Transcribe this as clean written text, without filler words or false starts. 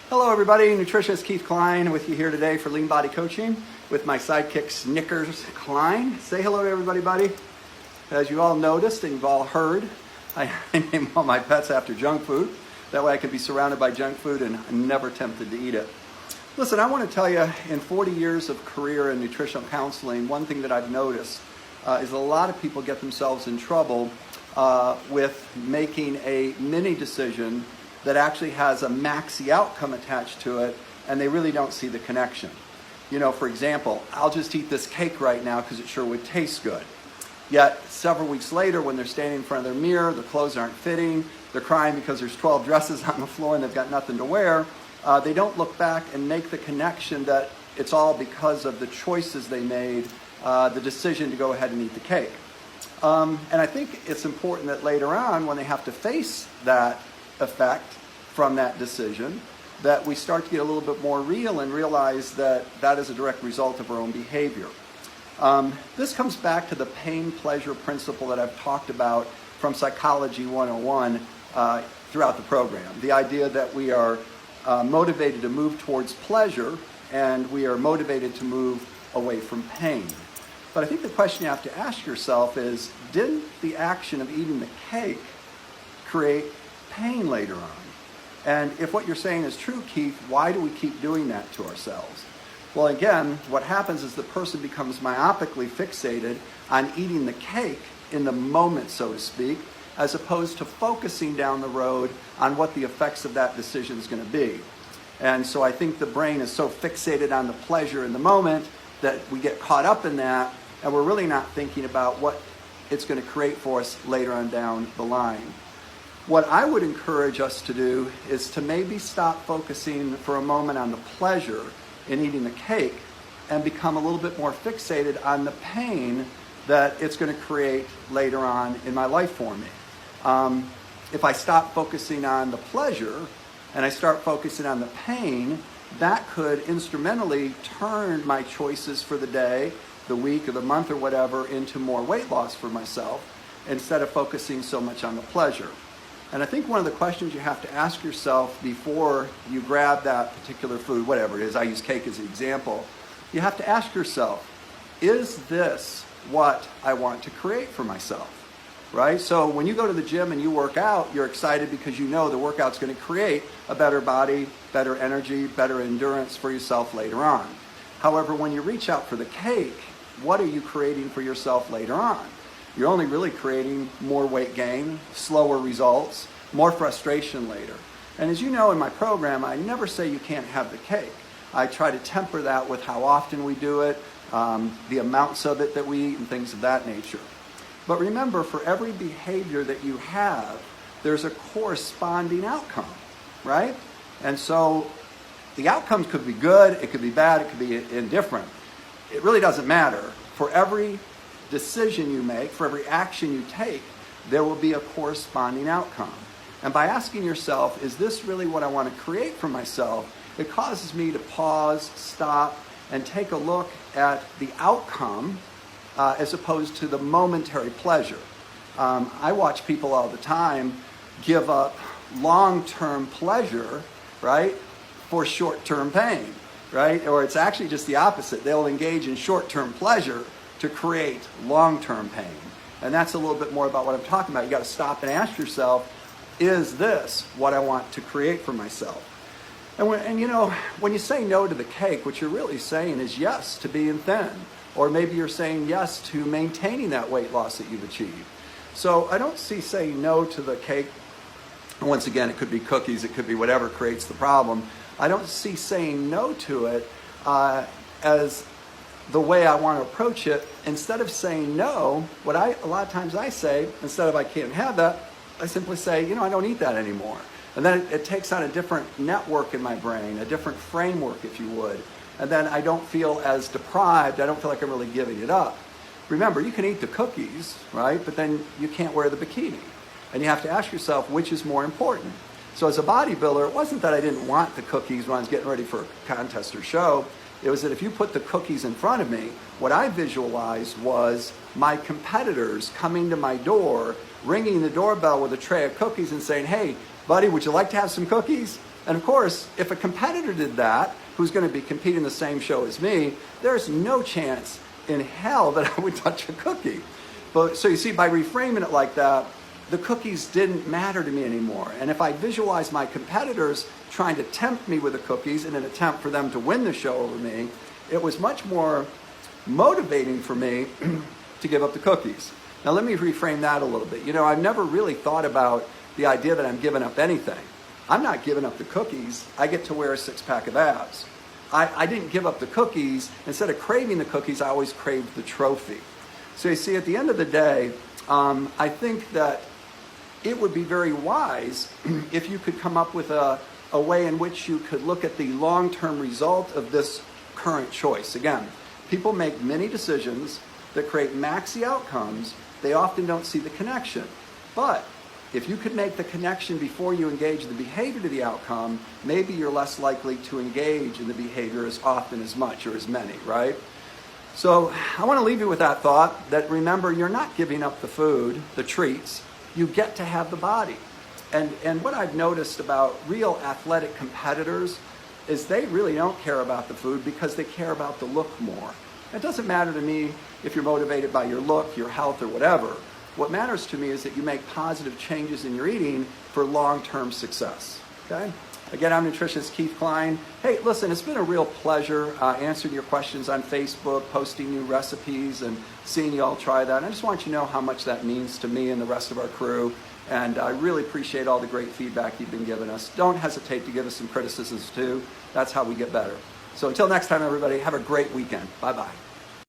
Hello everybody, nutritionist Keith Klein with you here today for Lean Body Coaching with my sidekick Snickers Klein. Say hello to everybody, buddy. As you all noticed and you've all heard, I name all my pets after junk food. That way I can be surrounded by junk food and I'm never tempted to eat it. Listen, I want to tell you, in 40 years of career in nutritional counseling, one thing that I've noticed is a lot of people get themselves in trouble with making a mini decision that actually has a maxy outcome attached to it, and they really don't see the connection. You know, for example, I'll just eat this cake right now because it sure would taste good. Yet, several weeks later, when they're standing in front of their mirror, their clothes aren't fitting, they're crying because there's 12 dresses on the floor and they've got nothing to wear, they don't look back and make the connection that it's all because of the choices they made, the decision to go ahead and eat the cake. And I think it's important that later on, when they have to face that effect from that decision, that we start to get a little bit more real and realize that that is a direct result of our own behavior. This comes back to the pain-pleasure principle that I've talked about from Psychology 101 throughout the program. The idea that we are motivated to move towards pleasure and we are motivated to move away from pain. But I think the question you have to ask yourself is, didn't the action of eating the cake create pain later on? And if what you're saying is true, Keith, why do we keep doing that to ourselves? Well, again, what happens is the person becomes myopically fixated on eating the cake in the moment, so to speak, as opposed to focusing down the road on what the effects of that decision is going to be. And so I think the brain is so fixated on the pleasure in the moment that we get caught up in that, and we're really not thinking about what it's going to create for us later on down the line. What I would encourage us to do is to maybe stop focusing for a moment on the pleasure in eating the cake and become a little bit more fixated on the pain that it's going to create later on in my life for me. If I stop focusing on the pleasure and I start focusing on the pain, that could instrumentally turn my choices for the day, the week, or the month, or whatever into more weight loss for myself instead of focusing so much on the pleasure. And I think one of the questions you have to ask yourself before you grab that particular food, whatever it is, I use cake as an example, you have to ask yourself, is this what I want to create for myself? Right? So when you go to the gym and you work out, you're excited because you know the workout's going to create a better body, better energy, better endurance for yourself later on. However, when you reach out for the cake, what are you creating for yourself later on? You're only really creating more weight gain, slower results, more frustration later. And as you know in my program, I never say you can't have the cake. I try to temper that with how often we do it, the amounts of it that we eat, and things of that nature. But remember, for every behavior that you have, there's a corresponding outcome, right? And so the outcomes could be good, it could be bad, it could be indifferent. It really doesn't matter. For every decision you make, for every action you take, there will be a corresponding outcome. And by asking yourself, is this really what I want to create for myself? It causes me to pause, stop, and take a look at the outcome as opposed to the momentary pleasure. I watch people all the time give up long-term pleasure, right, for short-term pain, right? Or it's actually just the opposite. They'll engage in short-term pleasure to create long-term pain. And that's a little bit more about what I'm talking about. You got to stop and ask yourself, is this what I want to create for myself? And you know, when you say no to the cake, what you're really saying is yes to being thin. Or maybe you're saying yes to maintaining that weight loss that you've achieved. So I don't see saying no to the cake. And once again, it could be cookies, it could be whatever creates the problem. I don't see saying no to it as the way I want to approach it. Instead of saying no, a lot of times I say, instead of I can't have that, I simply say, you know, I don't eat that anymore. And then it takes on a different network in my brain, a different framework, if you would. And then I don't feel as deprived. I don't feel like I'm really giving it up. Remember, you can eat the cookies, right? But then you can't wear the bikini. And you have to ask yourself, which is more important? So as a bodybuilder, it wasn't that I didn't want the cookies when I was getting ready for a contest or show. It was that if you put the cookies in front of me, what I visualized was my competitors coming to my door, ringing the doorbell with a tray of cookies and saying, hey, buddy, would you like to have some cookies? And of course, if a competitor did that, who's going to be competing the same show as me, there's no chance in hell that I would touch a cookie. But so you see, by reframing it like that, the cookies didn't matter to me anymore. And if I visualize my competitors trying to tempt me with the cookies in an attempt for them to win the show over me, it was much more motivating for me to give up the cookies. Now let me reframe that a little bit. You know, I've never really thought about the idea that I'm giving up anything. I'm not giving up the cookies. I get to wear a six-pack of abs. I didn't give up the cookies. Instead of craving the cookies, I always craved the trophy. So you see, at the end of the day, I think that it would be very wise if you could come up with a way in which you could look at the long-term result of this current choice. Again, people make many decisions that create maxy outcomes. They often don't see the connection. But if you could make the connection before you engage the behavior to the outcome, maybe you're less likely to engage in the behavior as often, as much, or as many, right? So I want to leave you with that thought that remember, you're not giving up the food, the treats. You get to have the body. And what I've noticed about real athletic competitors is they really don't care about the food because they care about the look more. It doesn't matter to me if you're motivated by your look, your health, or whatever. What matters to me is that you make positive changes in your eating for long-term success, okay? Again, I'm nutritionist Keith Klein. Hey, listen, it's been a real pleasure answering your questions on Facebook, posting new recipes, and seeing you all try that. And I just want you to know how much that means to me and the rest of our crew. And I really appreciate all the great feedback you've been giving us. Don't hesitate to give us some criticisms too. That's how we get better. So until next time, everybody, have a great weekend. Bye-bye.